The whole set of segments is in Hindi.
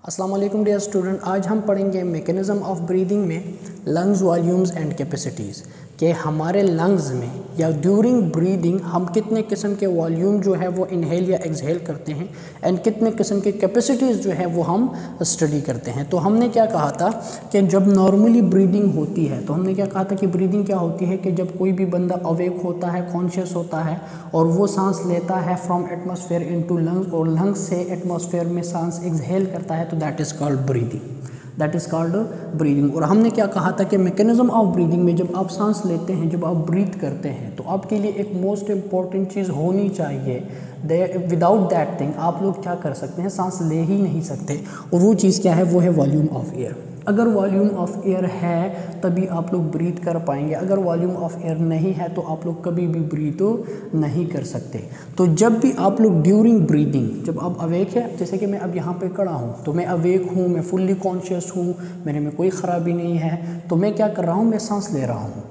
अस्सलाम वालेकुम डियर स्टूडेंट, आज हम पढ़ेंगे मैकेनिज़्म ऑफ ब्रीदिंग में लंग्स वॉल्यूम्स एंड कैपेसिटीज़ कि हमारे लंग्स में या ड्यूरिंग ब्रीदिंग हम कितने किस्म के वॉल्यूम जो है वो इनहेल या एक्सहेल करते हैं एंड कितने किस्म के कैपेसिटीज़ जो है वो हम स्टडी करते हैं। तो हमने क्या कहा था कि जब नॉर्मली ब्रीदिंग होती है तो हमने क्या कहा था कि ब्रीदिंग क्या होती है कि जब कोई भी बंदा अवेक होता है, कॉन्शियस होता है और वो सांस लेता है फ्रॉम एटमॉस्फेयर इनटू लंग्स और लंग्स से एटमॉस्फेयर में सांस एक्सहेल करता है, तो that is called breathing. That is called breathing. और हमने क्या कहा था कि मैकेनिज़्म ऑफ ब्रीदिंग में जब आप सांस लेते हैं, जब आप ब्रीथ करते हैं, तो आपके लिए एक मोस्ट इम्पॉर्टेंट चीज़ होनी चाहिए। विदाउट दैट थिंग आप लोग क्या कर सकते हैं, सांस ले ही नहीं सकते। और वो चीज़ क्या है, वो है वॉल्यूम ऑफ एयर। अगर वॉल्यूम ऑफ एयर है तभी आप लोग ब्रीथ कर पाएंगे, अगर वॉल्यूम ऑफ एयर नहीं है तो आप लोग कभी भी ब्रीथ नहीं कर सकते। तो जब भी आप लोग ड्यूरिंग ब्रीदिंग, जब आप अवेक है, जैसे कि मैं अब यहाँ पे खड़ा हूँ तो मैं अवेक हूँ, मैं फुल्ली कॉन्शियस हूँ, मेरे में कोई ख़राबी नहीं है, तो मैं क्या कर रहा हूँ, मैं सांस ले रहा हूँ।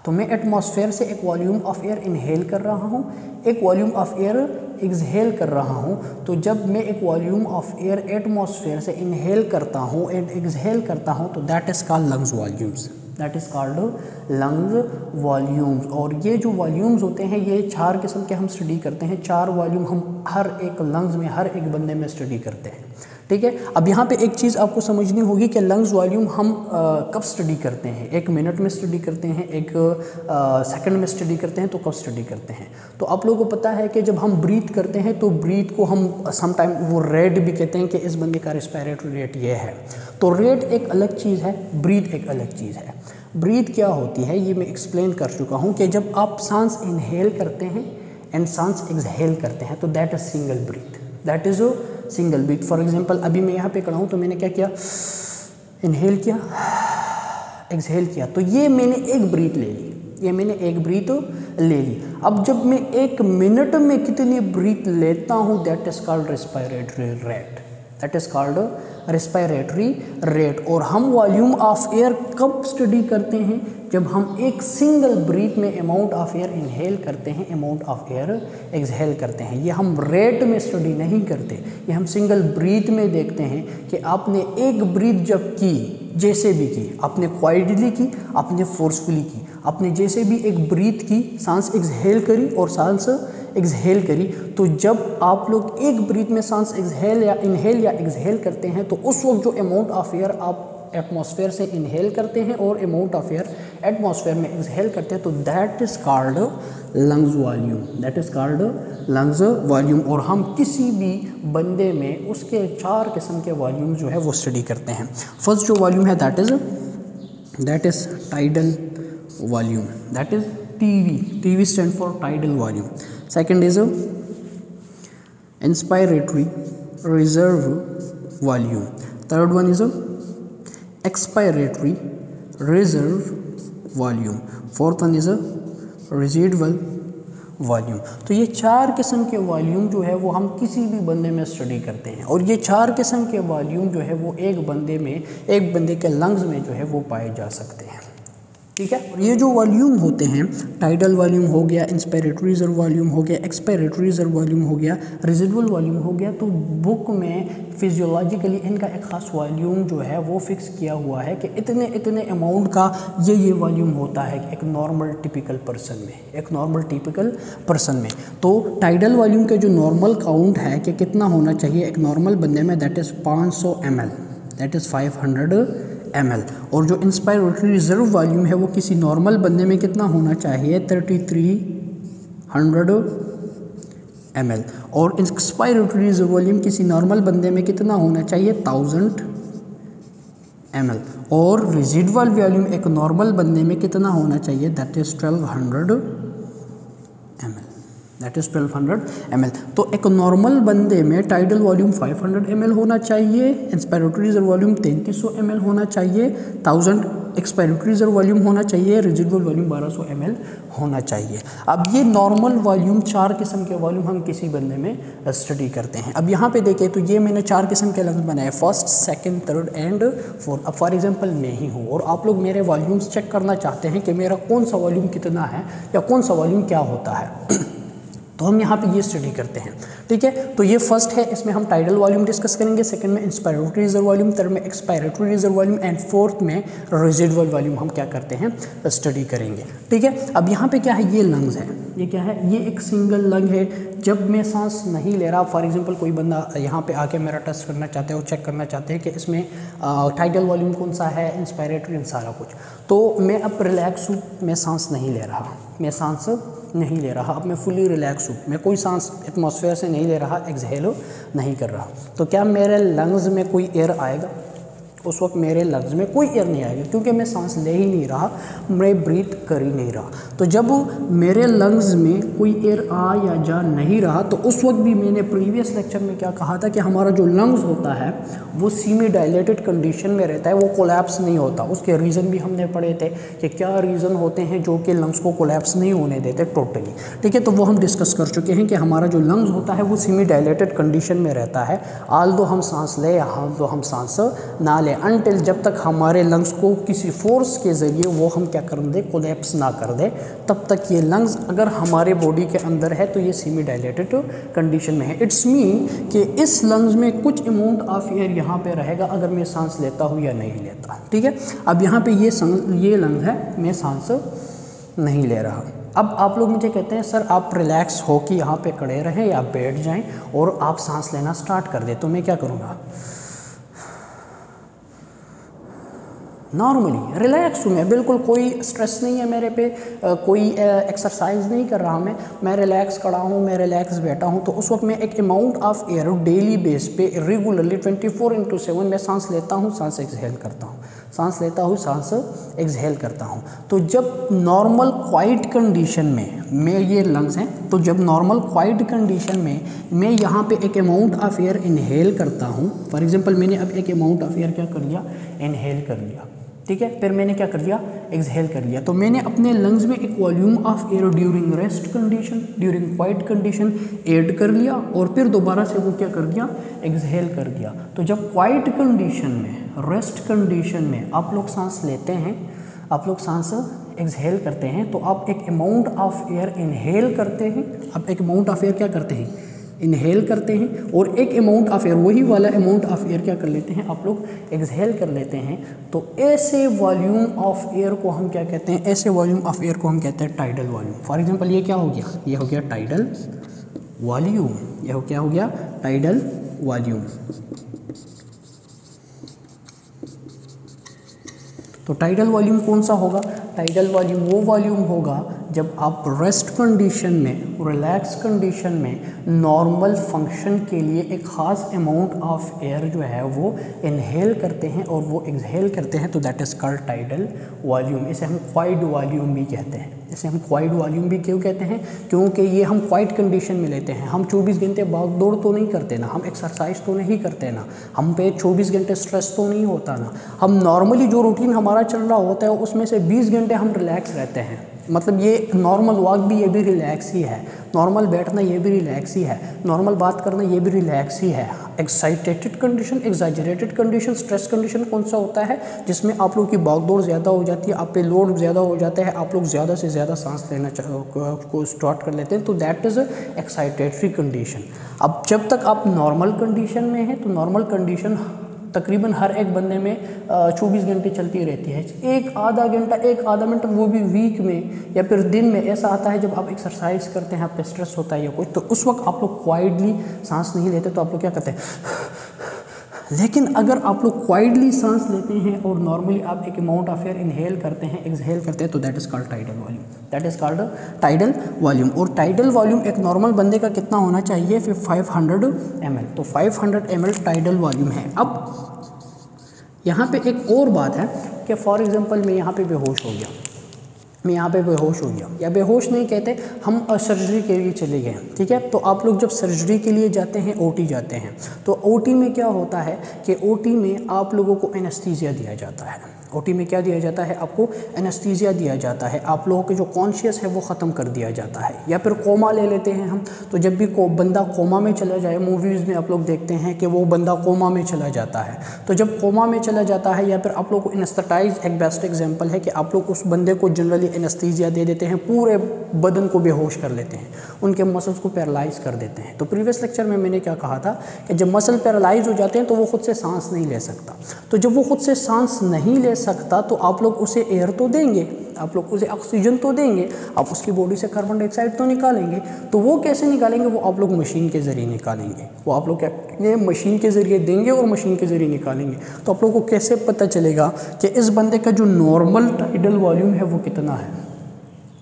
तो मैं एटमॉस्फेयर से एक वॉल्यूम ऑफ एयर इनहेल कर रहा हूँ, एक वॉल्यूम ऑफ एयर एक्सहेल कर रहा हूँ। तो जब मैं एक वॉल्यूम ऑफ एयर एटमॉस्फेयर से इनहेल करता हूँ एंड एक्सहेल करता हूँ तो that is called lungs volumes. That is called lungs volumes. और ये जो वॉल्यूम्स होते हैं ये 4 किस्म के हम स्टडी करते हैं। 4 वॉल्यूम हम हर एक लंग्स में, हर एक बंदे में स्टडी करते हैं। ठीक है, अब यहाँ पे एक चीज़ आपको समझनी होगी कि लंग्स वॉल्यूम हम कब स्टडी करते हैं। 1 मिनट में स्टडी करते हैं, 1 सेकंड में स्टडी करते हैं, तो कब स्टडी करते हैं। तो आप लोगों को पता है कि जब हम ब्रीथ करते हैं तो ब्रीथ को हम समटाइम वो रेट भी कहते हैं कि इस बंदे का रेस्पिरेटरी रेट ये है। तो रेट एक अलग चीज़ है, ब्रीथ एक अलग चीज़ है। ब्रीथ क्या होती है ये मैं एक्सप्लेन कर चुका हूँ कि जब आप सांस इनहेल करते हैं एंड सांस एक्सहेल करते हैं तो that is single breath, that is single breath. For example अभी मैं यहाँ पे खड़ा हूँ तो मैंने क्या किया, इनहेल किया, एक्सहेल किया, तो ये मैंने एक ब्रीथ ले ली, ये मैंने एक ब्रीथ ले ली। अब जब मैं 1 मिनट में कितनी ब्रीथ लेता हूँ that is called respiratory rate, that is called respiratory rate. और हम वॉल्यूम ऑफ एयर कब स्टडी करते हैं, जब हम एक सिंगल ब्रीथ में अमाउंट ऑफ एयर इनहेल करते हैं, अमाउंट ऑफ एयर एक्सहेल करते हैं। ये हम रेट में स्टडी नहीं करते, ये हम सिंगल ब्रीथ में देखते हैं कि आपने एक ब्रीथ जब की, जैसे भी की, आपने क्वाइटली की, आपने फोर्सफुली की, आपने जैसे भी एक ब्रीथ की, सांस एक्सहेल करी और सांस एक्सहेल करी, तो जब आप लोग एक ब्रीथ में सांस एक्सहेल या इनहेल या एक्सहेल करते हैं तो उस वक्त जो अमाउंट ऑफ एयर आप एटमॉस्फेयर से इनहेल करते हैं और अमाउंट ऑफ एयर एटमॉस्फेयर में एक्सहेल करते हैं तो that is called lungs volume, that is called lungs volume. और हम किसी भी बंदे में उसके 4 किस्म के वॉल्यूम जो है वो स्टडी करते हैं। फर्स्ट जो वॉल्यूम है that is tidal volume, that is TV stand for tidal volume. Second is inspiratory reserve volume. Third one is expiratory reserve volume. Fourth one is residual volume. तो ये 4 किस्म के वॉल्यूम जो है वो हम किसी भी बंदे में स्टडी करते हैं और ये 4 किस्म के वॉल्यूम जो है वो एक बंदे के लंग्स में जो है वो पाए जा सकते हैं। ठीक है, और ये जो वॉल्यूम होते हैं, टाइडल वॉल्यूम हो गया, इंस्पायरेटरी रिजर्व वॉल्यूम हो गया, एक्सपायरेटरी रिजर्व वॉल्यूम हो गया, रेजिडुअल वॉल्यूम हो गया, तो बुक में फिजियोलॉजिकली इनका एक ख़ास वॉल्यूम जो है वो फिक्स किया हुआ है कि इतने अमाउंट का ये वॉल्यूम होता है एक नॉर्मल टिपिकल पर्सन में। तो टाइडल वॉल्यूम के जो नॉर्मल काउंट है कि कितना होना चाहिए एक नॉर्मल बंदे में, that is 500 ml, that is 500 ml। और जो इंस्पायरेटरी रिजर्व वॉल्यूम है वो किसी नॉर्मल बंदे में कितना होना चाहिए, 3300 ml। और एक्सपायरेटरी रिजर्व वॉल्यूम किसी नॉर्मल बंदे में कितना होना चाहिए, 1000 ml। और रेजिडुअल वॉल्यूम एक नॉर्मल बंदे में कितना होना चाहिए, that is 1200 ml, that is 1200 ml। तो एक नॉर्मल बंदे में टाइडल वॉल्यूम 500 ml होना चाहिए, इंस्पायरेटरी रिजर्व वॉल्यूम 3300 ml होना चाहिए, 1000 एक्सपायरेटरी रिजर्व वॉल्यूम होना चाहिए, रेजिडुअल वॉल्यूम 1200 ml होना चाहिए। अब ये नॉर्मल वॉल्यूम 4 किस्म के वॉल्यूम हम किसी बंदे में स्टडी करते हैं। अब यहाँ पे देखें तो ये मैंने 4 किस्म के लफ्ज़ बनाए, first, second, third and fourth. अब फॉर एग्जांपल मैं ही हूँ और आप लोग मेरे वॉल्यूम्स चेक करना चाहते हैं कि मेरा कौन सा वॉल्यूम कितना है या कौन सा वॉल्यूम क्या होता है। तो हम यहाँ पे ये स्टडी करते हैं, ठीक है। तो ये फर्स्ट है, इसमें हम टाइडल वॉल्यूम डिस्कस करेंगे, सेकंड में इंस्पायरेटरी रिजर्व वॉल्यूम, थर्ड में expiratory reserve volume and fourth में रेजिडुअल वॉल्यूम हम क्या करते हैं, स्टडी करेंगे, ठीक है। अब यहाँ पे क्या है, ये लंग्स है, ये क्या है, ये एक सिंगल लंग है। जब मैं सांस नहीं ले रहा, फॉर एग्जांपल कोई बंदा यहाँ पे आके मेरा टेस्ट करना चाहते हैं और चेक करना चाहते हैं कि इसमें टाइडल वॉल्यूम कौन सा है, इंस्पायरेटरी, सारा कुछ, तो मैं अब रिलैक्स हूँ, मैं सांस नहीं ले रहा, मैं सांस नहीं ले रहा, अब मैं फुली रिलैक्स हूँ, मैं कोई सांस एटमॉस्फेयर से नहीं ले रहा, एक्सहेल नहीं कर रहा, तो क्या मेरे लंग्स में कोई एयर आएगा? उस वक्त मेरे लंग्स में कोई एयर नहीं आएगा, क्योंकि मैं सांस ले ही नहीं रहा, मैं ब्रीथ कर ही नहीं रहा। तो जब मेरे लंग्स में कोई एयर आ या जा नहीं रहा, तो उस वक्त भी मैंने प्रीवियस लेक्चर में क्या कहा था कि हमारा जो लंग्स होता है वो सेमी डायलेटेड कंडीशन में रहता है, वो कोलैप्स नहीं होता। उसके रीज़न भी हमने पढ़े थे कि क्या रीज़न होते हैं जो कि लंग्स को कोलैप्स नहीं होने देते टोटली, ठीक है। तो वो हम डिस्कस कर चुके हैं कि हमारा जो लंग्स होता है वो सेमी डायलेटेड कंडीशन में रहता है, आल दो हम सांस ले या हाल दो हम सांस ना ले, अनटिल जब तक हमारे लंग्स को किसी फोर्स के ज़रिए वो हम क्या कर दे, कोलैप्स ना कर दे, तब तक ये लंग्स अगर हमारे बॉडी के अंदर है तो ये सेमी डायलेटेड कंडीशन में है। इट्स मीन कि इस लंग्स में कुछ अमाउंट ऑफ एयर यहाँ पे रहेगा अगर मैं सांस लेता हूँ या नहीं लेता, ठीक है। अब यहाँ पे ये लंग है, मैं सांस नहीं ले रहा। अब आप लोग मुझे कहते हैं सर आप रिलैक्स हो कि यहाँ पे खड़े रहें या बैठ जाएं और आप सांस लेना स्टार्ट कर दें, तो मैं क्या करूँगा, नॉर्मली रिलैक्स हूँ मैं, बिल्कुल कोई स्ट्रेस नहीं है मेरे पे, कोई एक्सरसाइज नहीं कर रहा मैं रिलैक्स खड़ा हूँ, मैं रिलैक्स बैठा हूँ, तो उस वक्त मैं एक amount of air daily base पे रेगुलरली 24/7 मैं सांस लेता हूँ, सांस एक्सहेल करता हूँ, सांस लेता हूँ, सांस एक्सहेल करता हूँ। तो जब नॉर्मल क्वाइट कंडीशन में मैं, ये लंग्स हैं, तो जब नॉर्मल क्वाइट कंडीशन में मैं यहाँ पे एक अमाउंट ऑफ एयर इनहेल करता हूँ, फॉर एग्जांपल मैंने अब एक अमाउंट ऑफ एयर क्या कर लिया, इनहेल कर लिया, ठीक है, फिर मैंने क्या कर दिया, एक्सहेल कर लिया, तो मैंने अपने लंग्स में एक volume of air during rest condition, during quite condition add कर लिया और फिर दोबारा से वो क्या कर दिया, एक्सहेल कर दिया। तो जब क्वाइट कंडीशन में, रेस्ट कंडीशन में आप लोग सांस लेते हैं, आप लोग सांस एक्सहेल करते हैं, तो आप एक अमाउंट ऑफ एयर इनहेल करते हैं, आप एक अमाउंट ऑफ एयर क्या करते हैं, इनहेल करते हैं, और एक अमाउंट ऑफ एयर, वही वाला अमाउंट ऑफ एयर क्या कर लेते हैं, आप लोग एक्सहेल कर लेते हैं। तो ऐसे वॉल्यूम ऑफ एयर को हम क्या कहते हैं, ऐसे वॉल्यूम ऑफ एयर को हम कहते हैं टाइडल वॉल्यूम। फॉर एग्जांपल ये क्या हो गया, ये हो गया टाइडल वॉल्यूम, ये क्या हो गया, टाइडल वॉल्यूम। तो टाइडल वॉल्यूम कौन सा होगा, टाइडल वॉल्यूम वो वॉल्यूम होगा जब आप रेस्ट कंडीशन में, रिलैक्स कंडीशन में नॉर्मल फंक्शन के लिए एक ख़ास अमाउंट ऑफ एयर जो है वो इनहेल करते हैं और वो एक्सहेल करते हैं, तो that is called tidal volume. इसे हम क्वाइट वॉल्यूम भी कहते हैं, इसे हम क्वाइट वॉल्यूम भी क्यों कहते हैं, क्योंकि ये हम क्वाइट कंडीशन में लेते हैं। हम 24 घंटे भाग दौड़ तो नहीं करते ना, हम एक्सरसाइज तो नहीं करते ना, हम पे 24 घंटे स्ट्रेस तो नहीं होता ना, हम नॉर्मली जो रूटीन हमारा चल रहा होता है उसमें से 20 घंटे हम रिलैक्स रहते हैं। मतलब ये नॉर्मल वॉक भी, ये भी रिलैक्स ही है, नॉर्मल बैठना ये भी रिलैक्स ही है, नॉर्मल बात करना ये भी रिलैक्स ही है। Excited condition, exaggerated condition, stress condition कौन सा होता है, जिसमें आप लोग की भागदौड़ ज़्यादा हो जाती है, आप पे लोड ज़्यादा हो जाता है, आप लोग ज़्यादा से ज़्यादा सांस लेना को स्टार्ट कर लेते हैं, तो दैट इज़ एक्साइटेटरी कंडीशन। अब जब तक आप नॉर्मल कंडीशन में हैं, तो नॉर्मल कंडीशन तकरीबन हर एक बंदे में 24 घंटे चलती रहती है। एक आधा घंटा, एक आधा मिनट, वो भी वीक में या फिर दिन में ऐसा आता है जब आप एक्सरसाइज करते हैं, आप पे स्ट्रेस होता है या कुछ, तो उस वक्त आप लोग क्वाइटली सांस नहीं लेते, तो आप लोग क्या करते हैं। लेकिन अगर आप लोग क्वाइटली सांस लेते हैं और नॉर्मली आप एक अमाउंट ऑफ एयर इनहेल करते हैं, एक्सहेल करते हैं, तो that is called tidal volume, that is called tidal volume. और टाइडल वॉल्यूम एक नॉर्मल बंदे का कितना होना चाहिए, फिर 500 ml, तो 500 ml टाइडल वॉल्यूम है। अब यहाँ पे एक और बात है कि फॉर एग्जांपल मैं यहाँ पे बेहोश हो गया, मैं यहाँ पे बेहोश हो गया, या बेहोश नहीं कहते, हम सर्जरी के लिए चले गए, ठीक है। तो आप लोग जब सर्जरी के लिए जाते हैं, ओटी जाते हैं, तो ओटी में क्या होता है कि ओटी में आप लोगों को एनेस्थीसिया दिया जाता है, ओटी में क्या दिया जाता है, आपको एनेस्थीसिया दिया जाता है, आप लोगों के जो कॉन्शियस है वो ख़त्म कर दिया जाता है। या फिर कोमा ले लेते हैं हम, तो जब भी बंदा कोमा में चला जाए, मूवीज़ में आप लोग देखते हैं कि वो बंदा कोमा में चला जाता है, तो जब कोमा में चला जाता है या फिर आप लोग को एनेस्थेटाइज, एक बेस्ट एग्जांपल है कि आप लोग उस बंदे को जनरली एनेस्थीसिया दे देते हैं, पूरे बदन को बेहोश कर लेते हैं, उनके मसल्स को पैरालाइज कर देते हैं। तो प्रीवियस लेक्चर में मैंने क्या कहा था कि जब मसल पैरालाइज हो जाते हैं तो वो खुद से सांस नहीं ले सकता। तो जब वो खुद से सांस नहीं ले सकता तो आप लोग उसे एयर तो देंगे, आप लोग उसे ऑक्सीजन तो देंगे, आप उसकी बॉडी से कार्बन डाइऑक्साइड तो निकालेंगे। तो वो कैसे निकालेंगे, वो आप लोग मशीन के ज़रिए निकालेंगे, वो आप लोग क्या करेंगे, मशीन के ज़रिए देंगे और मशीन के ज़रिए निकालेंगे। तो आप लोगों को कैसे पता चलेगा कि इस बंदे का जो नॉर्मल टाइडल वॉल्यूम है वो कितना है,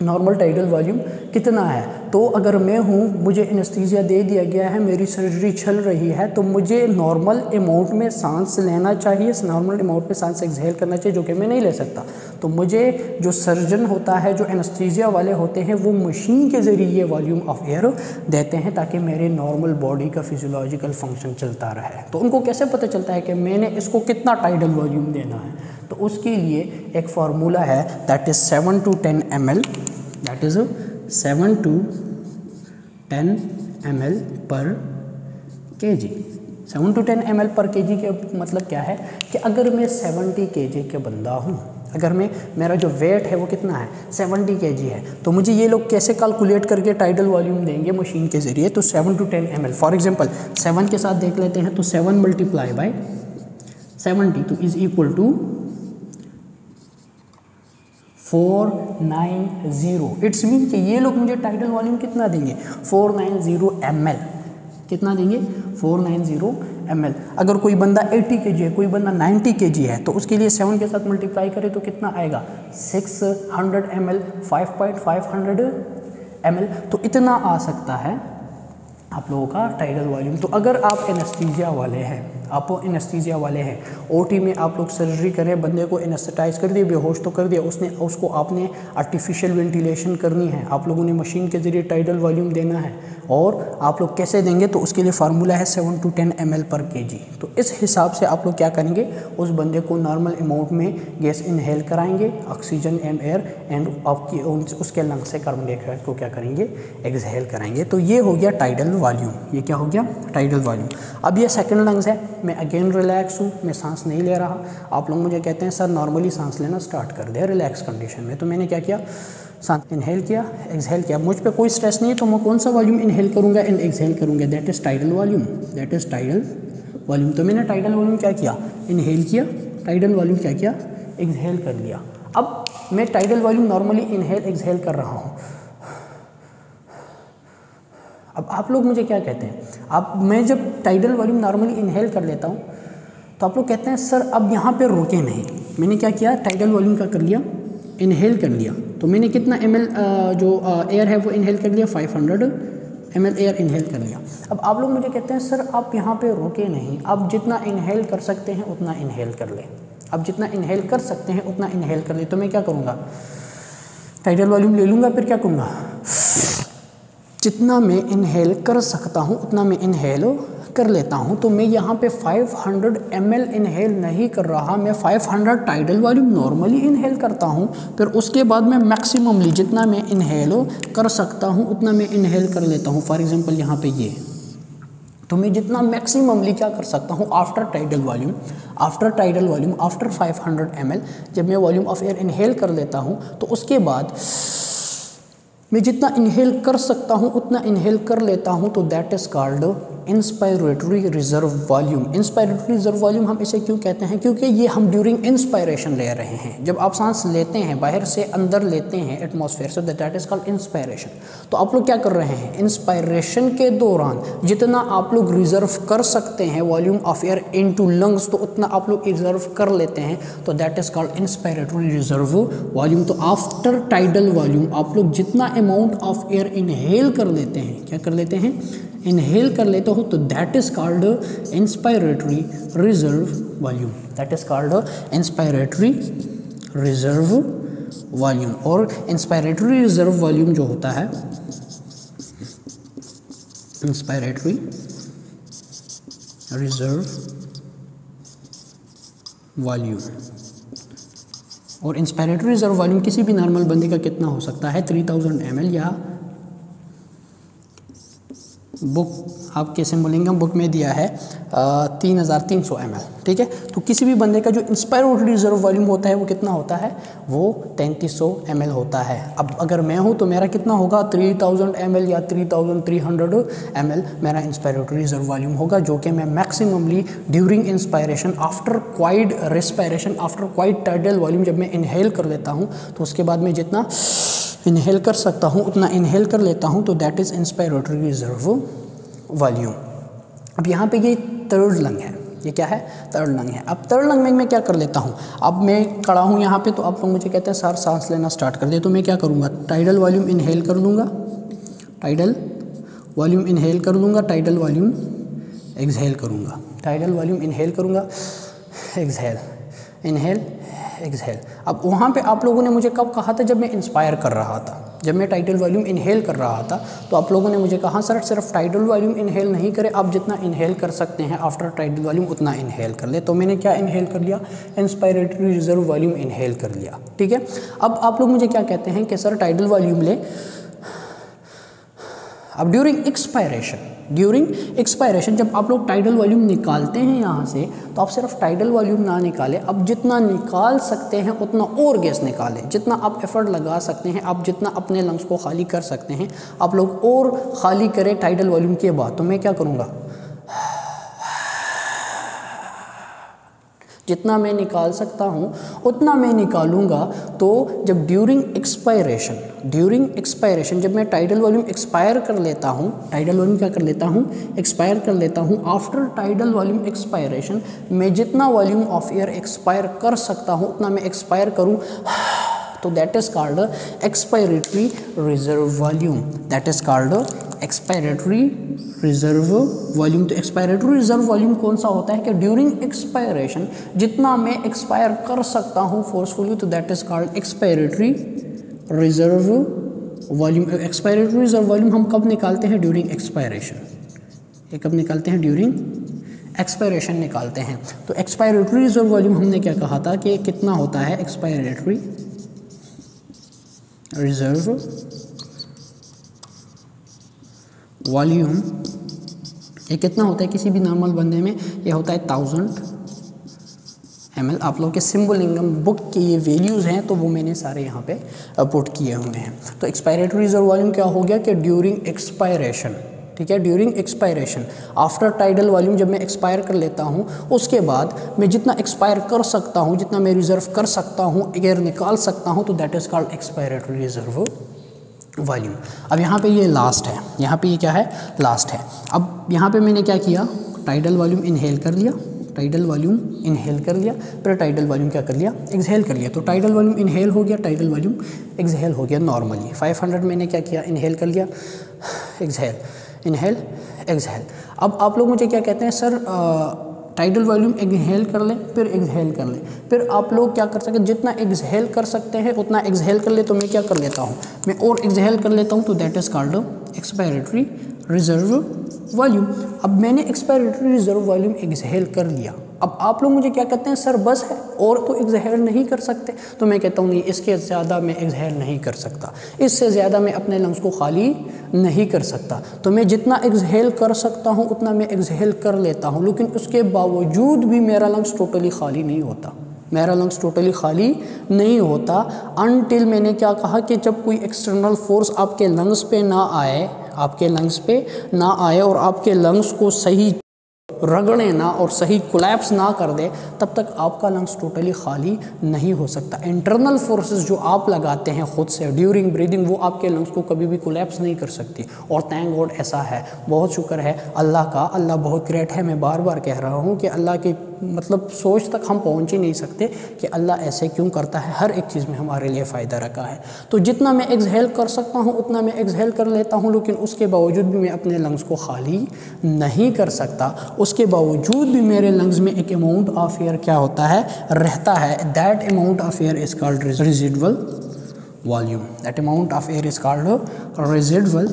नॉर्मल टाइडल वॉल्यूम कितना है। तो अगर मैं हूँ, मुझे एनेस्थीसिया दे दिया गया है, मेरी सर्जरी चल रही है, तो मुझे नॉर्मल अमाउंट में सांस लेना चाहिए, नॉर्मल अमाउंट में सांस एक्सहेल करना चाहिए, जो कि मैं नहीं ले सकता। तो मुझे जो सर्जन होता है, जो एनेस्थीसिया वाले होते हैं, वो मशीन के ज़रिए ये वॉल्यूम ऑफ एयर देते हैं ताकि मेरे नॉर्मल बॉडी का फिजियोलॉजिकल फंक्शन चलता रहे। तो उनको कैसे पता चलता है कि मैंने इसको कितना टाइडल वॉल्यूम देना है, तो उसके लिए एक फार्मूला है, that is 7 to 10 ml, that is 7 to 10 ml पर kg। 7 to 10 ml पर kg के मतलब क्या है कि अगर मैं 70 kg के बंदा हूँ, अगर मेरा जो वेट है वो कितना है, 70 kg है, तो मुझे ये लोग कैसे कैलकुलेट करके टाइडल वॉल्यूम देंगे मशीन के ज़रिए। तो 7 to 10 ml, फॉर एग्जांपल 7 के साथ देख लेते हैं, तो 7 मल्टीप्लाई बाय 70 तो is equal to 490। It's mean कि ये लोग मुझे टाइडल वॉल्यूम कितना देंगे, 490 ml, कितना देंगे, 490 ml। अगर कोई बंदा 80 kg है, कोई बंदा 90 kg है, तो उसके लिए 7 के साथ मल्टीप्लाई करें तो कितना आएगा, 600 ml, 500 ml। तो इतना आ सकता है आप लोगों का टाइडल वॉल्यूम। तो अगर आप एनेस्थीसिया वाले हैं, आप एनेस्थीसिया वाले हैं, ओटी में आप लोग सर्जरी करें, बंदे को एनेस्थेटाइज कर दिए, बेहोश तो कर दिया, उसको आपने आर्टिफिशियल वेंटिलेशन करनी है, आप लोगों ने मशीन के ज़रिए टाइडल वॉल्यूम देना है, और आप लोग कैसे देंगे, तो उसके लिए फार्मूला है 7 to 10 ml पर kg। तो इस हिसाब से आप लोग क्या करेंगे, उस बंदे को नॉर्मल अमाउंट में गैस इनहेल कराएंगे, ऑक्सीजन एंड एयर, एंड आपकी उसके लंग से कार्बन डाइऑक्साइड को क्या करेंगे, एक्सहेल कराएंगे। तो ये हो गया टाइडल वॉल्यूम, ये क्या हो गया, टाइडल वॉल्यूम। अब ये सेकंड लंग्स है, मैं अगेन रिलैक्स हूँ, मैं सांस नहीं ले रहा। आप लोग मुझे कहते हैं सर नॉर्मली सांस लेना स्टार्ट कर दे रिलैक्स कंडीशन में, तो मैंने क्या किया, सांस इनहेल किया, एक्सहेल किया, मुझ पे कोई स्ट्रेस नहीं है, तो मैं कौन सा वॉल्यूम इनहेल करूँगा एंड एक्सहेल करूँगा, that is tidal volume, that is tidal volume. तो मैंने टाइडल वॉल्यूम क्या किया, इनहेल किया, टाइडल वॉल्यूम क्या किया, एक्सहेल कर लिया। अब मैं tidal volume normally inhale exhale कर रहा हूँ। अब आप लोग मुझे क्या कहते हैं, मैं जब टाइडल वॉल्यूम नॉर्मली इनहेल कर लेता हूँ, तो आप लोग कहते हैं सर अब यहाँ पे रुके नहीं। मैंने क्या किया, टाइडल वॉल्यूम का कर लिया, इनहेल कर लिया, तो मैंने कितना ml जो एयर है वो इनहेल कर लिया, 500 ml एयर इनहेल कर लिया। अब आप लोग मुझे कहते हैं सर आप यहाँ पे रुके नहीं, आप जितना इनहेल कर सकते हैं उतना इनहेल कर लें, आप जितना इनहेल कर सकते हैं उतना इनहेल कर लें। तो मैं क्या करूँगा, टाइडल वॉल्यूम ले लूँगा, फिर क्या करूँगा, जितना मैं इनहेल कर सकता हूँ उतना मैं इनहेल कर लेता हूँ। तो मैं यहाँ पे 500 ml इनहेल नहीं कर रहा, मैं 500 टाइडल वॉल्यूम नॉर्मली इनहेल करता हूँ, फिर उसके बाद मैं मैक्सिममली जितना मैं इनहेल कर सकता हूँ उतना मैं इनहेल कर लेता हूँ। फॉर एग्जांपल यहाँ पे ये, तो मैं जितना मैक्सिममली क्या कर सकता हूँ, after tidal volume, after 500 ml जब मैं वॉल्यूम ऑफ एयर इनहेल कर लेता हूँ, तो उसके बाद मैं जितना इनहेल कर सकता हूँ उतना इनहेल कर लेता हूँ। तो that is called inspiratory reserve volume. Inspiratory reserve volume हम इसे क्यों कहते हैं, क्योंकि ये हम ड्यूरिंग इंस्पायरेशन ले रहे हैं, जब आप सांस लेते हैं बाहर से अंदर लेते हैं एटमॉस्फेयर से, दैट इज़ कॉल्ड इंस्पायरेशन। तो आप लोग क्या कर रहे हैं, इंस्पायरेशन के दौरान जितना आप लोग रिजर्व कर सकते हैं volume of air into lungs, तो उतना आप लोग रिजर्व कर लेते हैं, तो that is called inspiratory reserve volume. तो आफ्टर टाइडल वॉल्यूम आप लोग जितना अमाउंट ऑफ एयर इनहेल कर लेते हैं, क्या कर लेते हैं, इनहेल कर लेते हो, तो that is called inspiratory reserve volume, that is called inspiratory reserve volume. और इंस्पायरेटरी रिजर्व वॉल्यूम जो होता है, इंस्पायरेटरी रिजर्व वॉल्यूम, और इंस्पायरेटरी रिजर्व वॉल्यूम किसी भी नॉर्मल बंदे का कितना हो सकता है 3000 ml, या बुक आपके सिम्बोलिंगम बुक में दिया है 3300 ml, ठीक है। तो किसी भी बंदे का जो इंस्पायरेटरी रिजर्व वॉल्यूम होता है वो कितना होता है, वो 3300 ml होता है। अब अगर मैं हूँ तो मेरा कितना होगा 3000 ml या 3300 ml मेरा इंस्पायरेटरी रिजर्व वॉल्यूम होगा, जो कि मैं maximally during inspiration after quiet respiration after quiet tidal volume जब मैं इनहेल कर लेता हूँ तो उसके बाद मैं जितना इनहेल कर सकता हूँ उतना इनहेल कर लेता हूँ, तो that is inspiratory reserve volume. अब यहाँ पे ये थर्ड लंग है, ये क्या है, थर्ड लंग है। अब थर्ड लंग में मैं क्या कर लेता हूँ, अब मैं खड़ा हूँ यहाँ पे, तो आप लोग मुझे कहते हैं सर सांस लेना स्टार्ट कर दे, तो मैं क्या करूँगा, टाइडल वॉल्यूम इनहेल कर लूँगा, टाइडल वॉल्यूम इनहेल कर लूँगा, टाइडल वॉल्यूम एक्सहेल करूँगा, टाइडल वॉल्यूम इनहेल करूँगा, एक्सहेल, इनहेल एक्सहेल। अब वहाँ पे आप लोगों ने मुझे कब कहा था, जब मैं इंस्पायर कर रहा था, जब मैं टाइडल वॉल्यूम इनहेल कर रहा था, तो आप लोगों ने मुझे कहा सर सिर्फ टाइडल वॉल्यूम इनहेल नहीं करे, आप जितना इनहेल कर सकते हैं आफ्टर टाइडल वॉल्यूम उतना इनहेल कर ले। तो मैंने क्या इनहेल कर लिया, इंस्पायरेटरी रिजर्व वॉल्यूम इनहेल कर लिया, ठीक है। अब आप लोग मुझे क्या कहते हैं कि सर टाइडल वॉल्यूम ले, अब ड्यूरिंग एक्सपायरेशन जब आप लोग टाइडल वॉल्यूम निकालते हैं यहाँ से, तो आप सिर्फ टाइडल वॉल्यूम ना निकालें, अब जितना निकाल सकते हैं उतना और गैस निकालें, जितना आप एफर्ट लगा सकते हैं, आप जितना अपने लंग्स को खाली कर सकते हैं आप लोग और खाली करें टाइडल वॉल्यूम के बाद। तो मैं क्या करूँगा, जितना मैं निकाल सकता हूँ उतना मैं निकालूंगा। तो जब ड्यूरिंग एक्सपायरेशन जब मैं टाइडल वॉल्यूम एक्सपायर कर लेता हूँ, टाइडल वॉल्यूम क्या कर लेता हूँ, एक्सपायर कर लेता हूँ, आफ्टर टाइडल वॉल्यूम एक्सपायरेशन मैं जितना वॉल्यूम ऑफ एयर एक्सपायर कर सकता हूँ उतना मैं एक्सपायर करूँ, तो that is called expiratory reserve volume, that is called expiratory reserve volume. तो एक्सपायरेटरी रिजर्व वॉल्यूम कौन सा होता है कि ड्यूरिंग एक्सपायरेशन जितना मैं एक्सपायर कर सकता हूँ फोर्सफुली, तो that is called expiratory reserve volume. Expiratory reserve volume हम कब निकालते हैं, ड्यूरिंग एक्सपायरेशन, ये कब निकालते हैं, ड्यूरिंग एक्सपायरेशन निकालते हैं। तो एक्सपायरेटरी रिजर्व वॉल्यूम हमने क्या कहा था कि कितना होता है, एक्सपायरेटरी रिजर्व वॉल्यूम ये कितना होता है किसी भी नॉर्मल बंदे में, ये होता है 1000 ml। आप लोग के सिम्बोलिंगम बुक के ये वैल्यूज़ हैं तो वो मैंने सारे यहाँ पे पुट किए हुए हैं। तो एक्सपायरेटरी रिजर्व वॉल्यूम क्या हो गया कि ड्यूरिंग एक्सपायरेशन, ठीक है, during expiration after tidal volume जब मैं एक्सपायर कर लेता हूँ उसके बाद मैं जितना एक्सपायर कर सकता हूँ, जितना मैं रिजर्व कर सकता हूँ, एयर निकाल सकता हूँ, तो that is called expiratory reserve volume. अब यहाँ पे ये लास्ट है, यहाँ पे ये क्या है, लास्ट है। अब यहाँ पे मैंने क्या किया, टाइडल वॉल्यूम इनहेल कर लिया, टाइडल वॉल्यूम इनहेल कर लिया, फिर टाइडल वॉल्यूम क्या कर लिया, एक्सहेल कर लिया। तो टाइडल वॉल्यूम इनहेल हो गया, टाइडल वॉल्यूम एक्सहेल हो गया नॉर्मली। 500 मैंने क्या किया, इनहेल कर लिया, एक्सहेल, इनहेल, एक्सहेल। अब आप लोग मुझे क्या कहते हैं सर टाइडल वॉल्यूम इनहेल कर लें फिर एक्सहेल कर लें, फिर आप लोग क्या कर सकते हैं, जितना एक्सहेल कर सकते हैं उतना एक्सहेल कर ले। तो मैं क्या कर लेता हूँ, मैं और एक्सहेल कर लेता हूँ, तो that is called expiratory reserve volume. अब मैंने एक्सपायरेटरी रिजर्व वॉल्यूम एक्सहेल कर लिया। अब आप लोग मुझे क्या कहते हैं सर बस है और तो एक्सहेल नहीं कर सकते, तो मैं कहता हूँ नहीं, इसके ज़्यादा मैं एक्सहेल नहीं कर सकता, इससे ज़्यादा मैं अपने लंग्स को खाली नहीं कर सकता। तो मैं जितना एक्सहेल कर सकता हूँ उतना मैं एक्सहेल कर लेता हूँ, लेकिन उसके बावजूद भी मेरा लंग्स टोटली खाली नहीं होता, मेरा लंग्स टोटली खाली नहीं होता अनटिल मैंने क्या कहा कि जब कोई एक्सटर्नल फोर्स आपके लंग्स पे ना आए, आपके लंग्स पे ना आए और आपके लंग्स को सही रगड़े ना और सही कोलैप्स ना कर दे, तब तक आपका लंग्स टोटली खाली नहीं हो सकता। इंटरनल फोर्सेस जो आप लगाते हैं खुद से ड्यूरिंग ब्रीदिंग, वो आपके लंग्स को कभी भी कोलैप्स नहीं कर सकती। और थैंक गॉड ऐसा है, बहुत शुक्र है अल्लाह का, अल्लाह बहुत ग्रेट है। मैं बार बार कह रहा हूँ कि अल्लाह की मतलब सोच तक हम पहुँच ही नहीं सकते कि अल्लाह ऐसे क्यों करता है, हर एक चीज़ में हमारे लिए फ़ायदा रखा है। तो जितना मैं एक्सहेल कर सकता हूँ उतना मैं एक्सहेल कर लेता हूँ, लेकिन उसके बावजूद भी मैं अपने लंग्स को खाली नहीं कर सकता। उसके बावजूद भी मेरे लंग्स में एक अमाउंट ऑफ एयर क्या होता है, रहता है। That amount of air is called residual volume, that amount of air is called residual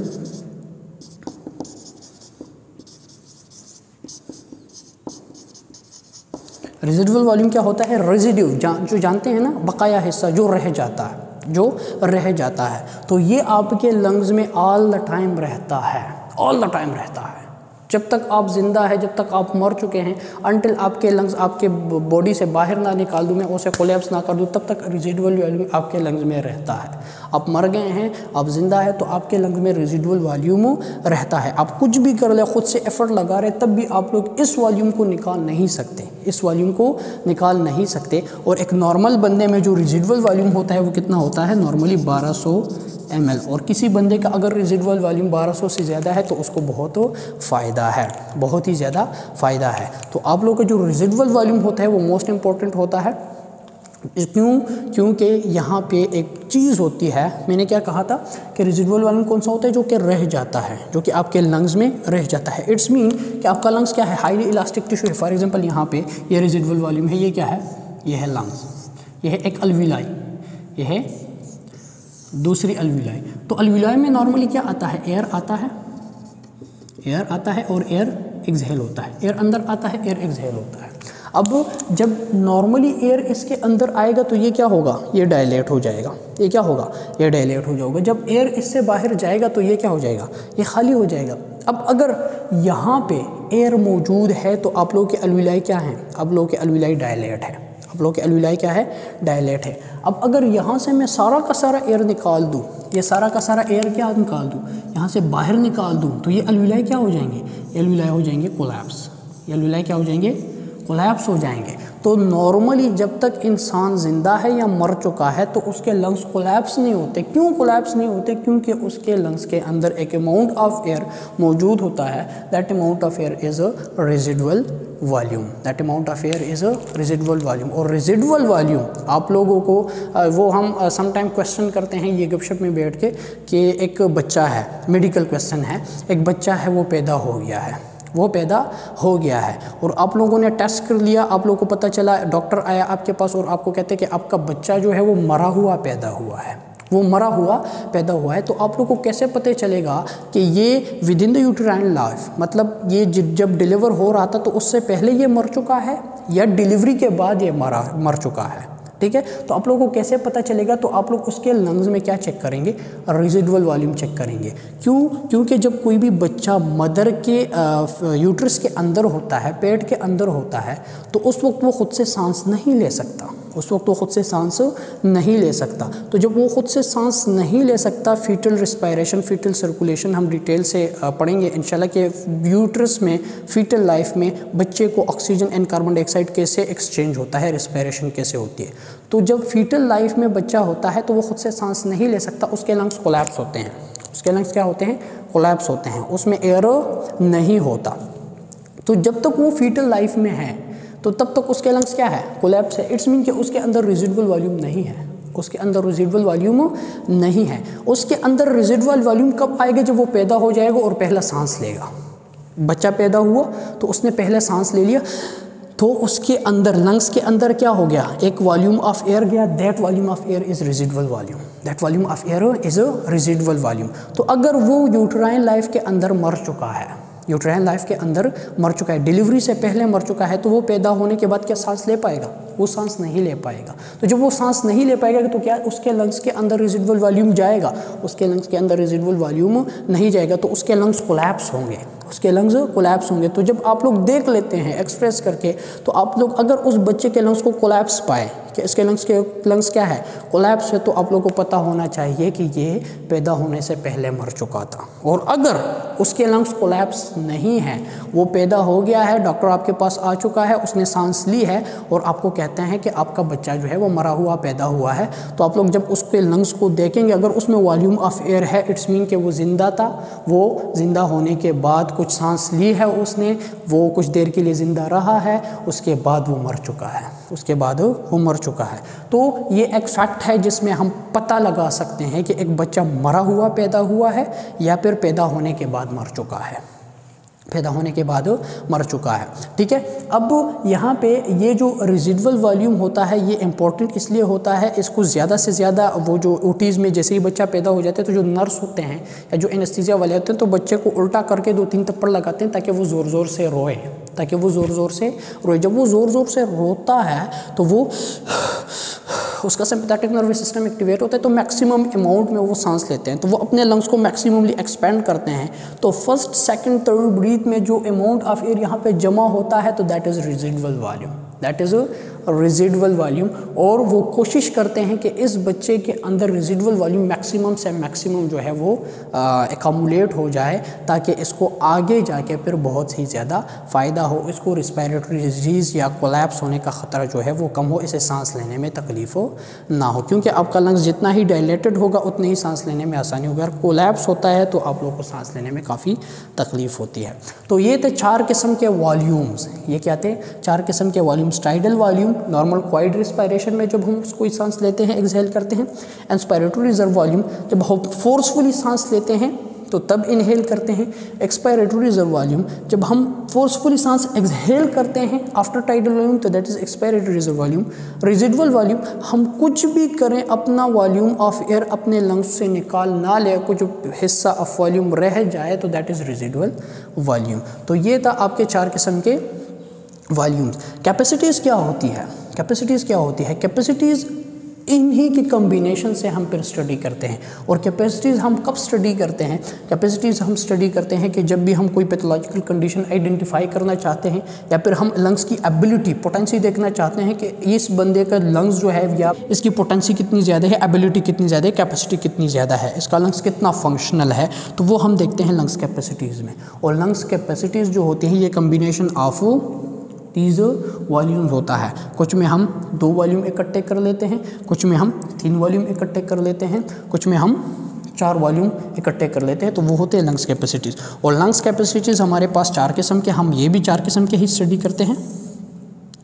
residual volume क्या होता है? रेजिड्यू, जो जानते हैं ना, बकाया हिस्सा जो रह जाता है, जो रह जाता है। तो ये आपके लंग्स में ऑल द टाइम रहता है, ऑल द टाइम रहता है, जब तक आप जिंदा है, जब तक आप मर चुके हैं, अनटिल आपके लंग्स आपके बॉडी से बाहर ना निकाल दूँ मैं, उसे कोलैप्स ना कर दूँ, तब तक रेजिडुअल वॉल्यूम आपके लंग्स में रहता है। आप मर गए हैं, आप जिंदा है, तो आपके लंग्स में रेजिडुअल वॉल्यूम रहता है। आप कुछ भी कर ले, खुद से एफर्ट लगा रहे, तब भी आप लोग इस वॉल्यूम को निकाल नहीं सकते, इस वॉल्यूम को निकाल नहीं सकते। और एक नॉर्मल बंदे में जो रेजिडुअल वॉल्यूम होता है वो कितना होता है? Normally 1200 ml। और किसी बंदे का अगर रेजिडुअल वॉल्यूम 1200 से ज़्यादा है तो उसको बहुत फ़ायदा है, बहुत ही ज़्यादा फ़ायदा है। तो आप लोगों का जो रेजिडुअल वॉल्यूम होता है वो मोस्ट इम्पॉर्टेंट होता है। क्यों? क्योंकि यहाँ पे एक चीज़ होती है, मैंने क्या कहा था कि रेजिडुअल वॉल्यूम कौन सा होता है? जो कि रह जाता है, जो कि आपके लंग्स में रह जाता है। इट्स मीन कि आपका लंग्स क्या है? हाईली इलास्टिक टिश्यू है। फॉर एग्जांपल यहाँ पे ये रेजिडुअल वॉल्यूम है, ये क्या है? ये है लंग्स, ये है एक अल्विलाई, ये है दूसरी अल्विलाई। तो अल्विलाई में नॉर्मली क्या आता है? एयर आता है, एयर आता है और एयर एक्सहेल होता है, एयर अंदर आता है, एयर एक्सहेल होता है। अब जब नॉर्मली एयर इसके अंदर आएगा तो ये क्या होगा? ये डायलेट हो जाएगा, ये क्या होगा? ये डायलेट हो जाएगा। जब एयर इससे बाहर जाएगा तो ये क्या हो जाएगा? ये खाली हो जाएगा। अब अगर यहाँ पे एयर मौजूद है तो आप लोगों के अल्विलाई क्या हैं? आप लोगों के अल्विलाई डायलेट है, आप लोगों के अल्विलाई क्या है? डायलेट है। अब अगर यहाँ से मैं सारा का सारा एयर निकाल दूँ, ये सारा का सारा एयर क्या निकाल दूँ, यहाँ से बाहर निकाल दूँ, तो ये अल्विलाई क्या हो जाएंगे? ये अल्विलाई हो जाएंगे कोलैप्स, ये अल्विलाई क्या हो जाएंगे? कोलैप्स हो जाएंगे। तो नॉर्मली जब तक इंसान ज़िंदा है या मर चुका है तो उसके लंग्स कोलैप्स नहीं होते। क्यों कोलैप्स नहीं होते? क्योंकि उसके लंग्स के अंदर एक अमाउंट ऑफ एयर मौजूद होता है। That amount of air is a residual volume, that amount of air is a residual volume. और रेजिडुअल वॉल्यूम आप लोगों को वो हम समटाइम क्वेश्चन करते हैं ये गपशप में बैठ के कि एक बच्चा है, मेडिकल क्वेश्चन है, एक बच्चा है वो पैदा हो गया है, वो पैदा हो गया है और आप लोगों ने टेस्ट कर लिया, आप लोगों को पता चला, डॉक्टर आया आपके पास और आपको कहते हैं कि आपका बच्चा जो है वो मरा हुआ पैदा हुआ है, वो मरा हुआ पैदा हुआ है। तो आप लोगों को कैसे पता चलेगा कि ये with in the uterine life, मतलब ये जब डिलीवर हो रहा था तो उससे पहले ये मर चुका है या डिलीवरी के बाद ये मर चुका है? ठीक है, तो आप लोगों को कैसे पता चलेगा? तो आप लोग उसके लंग्स में क्या चेक करेंगे? रेजिडुअल वॉल्यूम चेक करेंगे। क्यों? क्योंकि जब कोई भी बच्चा मदर के यूट्रस के अंदर होता है, पेट के अंदर होता है, तो उस वक्त वो खुद से सांस नहीं ले सकता, उस वक्त वो खुद से सांस नहीं ले सकता। तो जब वो खुद से सांस नहीं ले सकता, फीटल रिस्पायरेशन, फीटल सर्कुलेशन हम डिटेल से पढ़ेंगे इंशाल्लाह कि यूट्रस में फीटल लाइफ में बच्चे को ऑक्सीजन एंड कार्बन डाइऑक्साइड कैसे एक्सचेंज होता है, रिस्पायरेशन कैसे होती है। तो जब फीटल लाइफ में बच्चा होता है तो वो खुद से सांस नहीं ले सकता, उसके लंग्स कोलैप्स होते हैं, उसके लंग्स क्या होते हैं? कोलैप्स होते हैं, उसमें एयर नहीं होता। तो जब तक वो फीटल लाइफ में है तो तब तक उसके लंग्स क्या है? कोलैप्स है। इट्स मीन कि उसके अंदर रेजिडुअल वॉल्यूम नहीं है, उसके अंदर रेजिडुअल वॉल्यूम नहीं है। उसके अंदर रेजिडुअल वॉल्यूम कब आएगा? जब वो पैदा हो जाएगा और पहला सांस लेगा। बच्चा पैदा हुआ तो उसने पहले सांस ले लिया तो उसके अंदर लंग्स के अंदर क्या हो गया? एक वॉल्यूम ऑफ एयर गया, that volume of air is residual volume, that volume of air is a residual volume. तो अगर वो यूट्राइन लाइफ के अंदर मर चुका है, यूट्राइन लाइफ के अंदर मर चुका है, डिलीवरी से पहले मर चुका है, तो वो पैदा होने के बाद क्या सांस ले पाएगा? वो सांस नहीं ले पाएगा। तो जब वो सांस नहीं ले पाएगा तो क्या उसके लंग्स के अंदर रेजिडुअल वॉल्यूम जाएगा? उसके लंग्स के अंदर रेजिडुअल वॉल्यूम नहीं जाएगा, तो उसके लंग्स कोलैप्स होंगे, उसके लंग्स कोलैप्स होंगे। तो जब आप लोग देख लेते हैं एक्सप्रेस करके, तो आप लोग अगर उस बच्चे के लंग्स को कोलैप्स पाए कि इसके लंग्स क्या है? कोलैप्स है, तो आप लोगों को पता होना चाहिए कि ये पैदा होने से पहले मर चुका था। और अगर उसके लंग्स कोलैप्स नहीं है, वो पैदा हो गया है, डॉक्टर आपके पास आ चुका है, उसने सांस ली है और आपको कहते हैं कि आपका बच्चा जो है वो मरा हुआ पैदा हुआ है, तो आप लोग जब उसके लंग्स को देखेंगे, अगर उसमें वॉल्यूम ऑफ एयर है, इट्स मीन कि वो ज़िंदा था, वो ज़िंदा होने के बाद कुछ सांस ली है उसने, वो कुछ देर के लिए ज़िंदा रहा है, उसके बाद वो मर चुका है, उसके बाद वो मर चुका है। तो ये एक फैक्ट है जिसमें हम पता लगा सकते हैं कि एक बच्चा मरा हुआ पैदा हुआ है या फिर पैदा होने के बाद मर चुका है, पैदा होने के बाद मर चुका है। ठीक है, अब यहाँ पे ये जो रेजिडुअल वॉल्यूम होता है ये इम्पोर्टेंट इसलिए होता है, इसको ज़्यादा से ज़्यादा वो जो ओटीज़ में जैसे ही बच्चा पैदा हो जाता है तो जो नर्स होते हैं या जो एनेस्थीसिया वाले होते हैं तो बच्चे को उल्टा करके 2-3 थप्पड़ लगाते हैं ताकि वो ज़ोर ज़ोर से रोए, ताकि वो ज़ोर ज़ोर से रोए। जब वो ज़ोर ज़ोर से रोता है तो वो उसका सिंपैथेटिक नर्वस सिस्टम एक्टिवेट होता है, तो मैक्सिमम अमाउंट में वो सांस लेते हैं, तो वो अपने लंग्स को मैक्सिममली एक्सपेंड करते हैं। तो फर्स्ट सेकंड थर्ड ब्रीथ में जो अमाउंट ऑफ एयर यहाँ पे जमा होता है तो that is residual volume, that is residual volume. और वो कोशिश करते हैं कि इस बच्चे के अंदर रेजिडुअल वॉल्यूम मैक्सिमम से मैक्सिमम जो है वो एकमुलेट हो जाए, ताकि इसको आगे जाके फिर बहुत ही ज़्यादा फ़ायदा हो, इसको रिस्पिरेटरी डिजीज़ या कोलैप्स होने का ख़तरा जो है वो कम हो, इसे सांस लेने में तकलीफ़ हो ना हो, क्योंकि आपका लंग्स जितना ही डायलेटेड होगा उतनी ही सांस लेने में आसानी होगी। अगर कोलैप्स होता है तो आप लोगों को सांस लेने में काफ़ी तकलीफ़ होती है। तो ये थे 4 किस्म के वॉल्यूम्स। ये क्या थे? 4 किस्म के volumes. Tidal volume normal quite respiration में जब हम कोई सांस लेते हैं, एक्सहेल करते हैं। इंस्पायरेटरी रिजर्व वॉल्यूम जब हम फोर्सफुली सांस लेते हैं तो तब इनहेल करते हैं। एक्सपायरेटरी रिजर्व वॉल्यूम जब हम फोर्सफुली सांस एक्सहेल करते हैं आफ्टर टाइडल वॉल्यूम, तो that is expiratory reserve volume. Residual volume हम कुछ भी करें, अपना वॉल्यूम ऑफ एयर अपने लंग्स से निकाल ना ले, कुछ हिस्सा ऑफ वॉल्यूम रह जाए तो दैट इज़ रेजिडुअल वॉल्यूम। तो ये था आपके 4 किस्म के वॉल्यूम्स। कैपेसिटीज़ क्या होती है? कैपेसिटीज़ क्या होती है? कैपेसिटीज़ इन्हीं की कम्बिनेशन से हम फिर स्टडी करते हैं। और कैपेसिटीज़ हम कब स्टडी करते हैं? कैपेसिटीज़ हम स्टडी करते हैं कि जब भी हम कोई पैथोलॉजिकल कंडीशन आइडेंटिफाई करना चाहते हैं, या फिर हम लंग्स की एबिलिटी पोटेंसी देखना चाहते हैं कि इस बंदे का लंग्स जो है या इसकी पोटेंसी कितनी ज़्यादा है, एबिलिटी कितनी ज़्यादा है, कैपेसिटी कितनी ज़्यादा है, इसका लंग्स कितना फंक्शनल है, तो वो हम देखते हैं लंग्स कैपेसिटीज़ में। और लंग्स कैपेसिटीज़ जो होती हैं ये कम्बिनेशन ऑफ तीज वॉल्यूम होता है। कुछ में हम 2 वॉल्यूम इकट्ठे कर लेते हैं, कुछ में हम 3 वॉल्यूम इकट्ठे कर लेते हैं, कुछ में हम 4 वॉल्यूम इकट्ठे कर लेते हैं, तो वो होते हैं लंग्स कैपेसिटीज़। और लंग्स कैपेसिटीज़ हमारे पास 4 किस्म के, हम ये भी 4 किस्म के ही स्टडी करते हैं।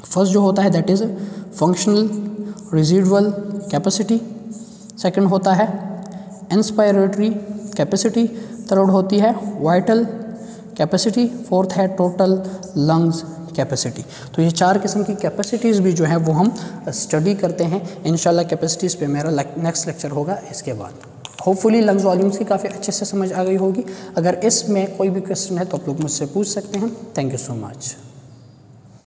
फर्स्ट जो होता है that is functional residual capacity, second होता है इंस्पायरेटरी कैपेसिटी, थर्ड होती है वाइटल कैपेसिटी, फोर्थ है टोटल लंग्स कैपेसिटी। तो ये 4 किस्म की कैपेसिटीज़ भी जो है वो हम स्टडी करते हैं। इंशाल्लाह कैपेसिटीज़ पे मेरा नेक्स्ट लेक्चर होगा इसके बाद। होपफुली लंग्स वॉल्यूम्स की काफ़ी अच्छे से समझ आ गई होगी। अगर इसमें कोई भी क्वेश्चन है तो आप लोग मुझसे पूछ सकते हैं। Thank you so much.